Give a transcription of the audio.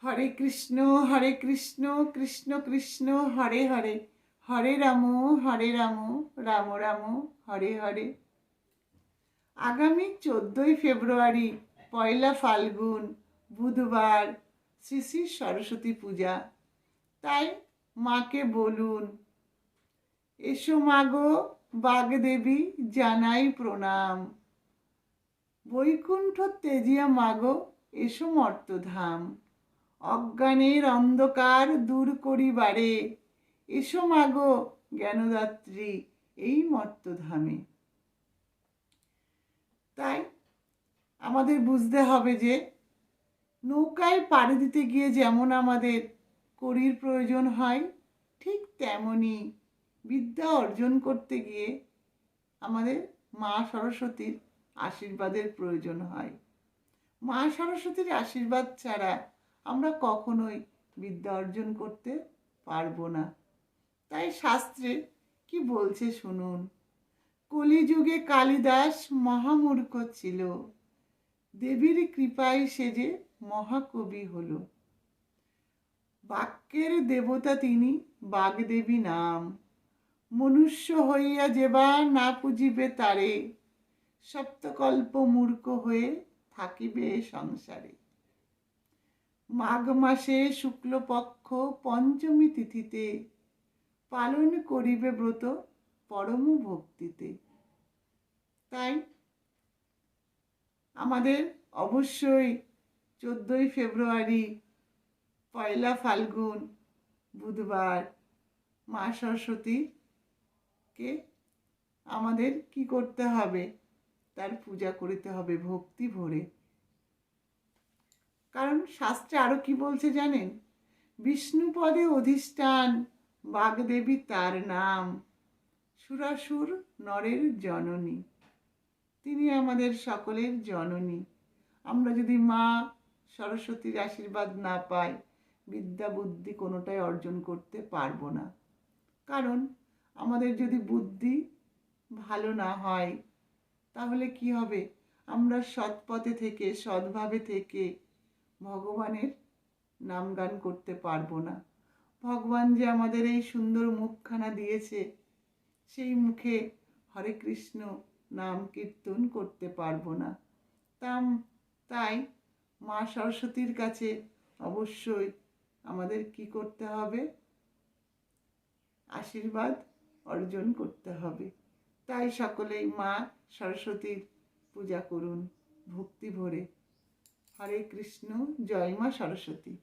হরে কৃষ্ণ কৃষ্ণ কৃষ্ণ হরে হরে, হরে রাম রাম রাম হরে হরে। আগামী 14ই ফেব্রুয়ারি পয়লা ফাল্গুন বুধবার শ্রী শ্রী সরস্বতী পূজা। তাই মাকে বলুন, এসো মাগো বাগদেবী জানাই প্রণাম। বৈকুণ্ঠ তেজিয়া মাগো এসো মর্তধাম। অজ্ঞানের অন্ধকার দূর করিবারে এসো মাগো জ্ঞানদাত্রী এই মর্তধামে। তাই আমাদের বুঝতে হবে যে নৌকায় পাড়ি দিতে গিয়ে যেমন আমাদের কড়ির প্রয়োজন হয়, ঠিক তেমনি বিদ্যা অর্জন করতে গিয়ে আমাদের মা সরস্বতীর আশীর্বাদের প্রয়োজন হয়। মা সরস্বতীর আশীর্বাদ ছাড়া আমরা কখনোই বিদ্যা অর্জন করতে পারবো না। তাই শাস্ত্রে কি বলছে শুনুন। কলিযুগে কালিদাস মহামূর্খ ছিল, দেবীর কৃপায় সে যে মহাকবি হলো। বাক্যের দেবতা তিনি বাগদেবী নাম, মনুষ্য হইয়া যেবা না পুজিবে তারে, সপ্তকল্প মূর্খ হয়ে থাকিবে সংসারে। মাঘ মাসে শুক্লপক্ষ পঞ্চমী তিথিতে পালন করিবে ব্রত পরম ভক্তিতে। তাই আমাদের অবশ্যই 14ই ফেব্রুয়ারি পয়লা ফাল্গুন বুধবার মা সরস্বতীকে আমাদের কি করতে হবে, তার পূজা করিতে হবে ভক্তি ভরে। কারণ শাস্ত্রে আরো কি বলছে জানেন? বিষ্ণুপদে অধিষ্ঠান বাগদেবী তার নাম, সুরাসুর নরের জননী। তিনি আমাদের সকলের জননী। আমরা যদি মা সরস্বতীর আশীর্বাদ না পাই, বিদ্যা বুদ্ধি কোনোটাই অর্জন করতে পারবো না। কারণ আমাদের যদি বুদ্ধি ভালো না হয় তাহলে কি হবে? আমরা সৎ পথে থেকে সৎভাবে থেকে ভগবানের নাম গান করতে পারবো না। ভগবান যে আমাদের এই সুন্দর মুখখানা দিয়েছে, সেই মুখে হরে কৃষ্ণ নাম কীর্তন করতে পারবো না। তাই মা সরস্বতীর কাছে অবশ্যই আমাদের কি করতে হবে? আশীর্বাদ অর্জন করতে হবে। তাই সকলেই মা সরস্বতীর পূজা করুন ভক্তি ভরে। হরে কৃষ্ণ, জয় মা সরস্বতী।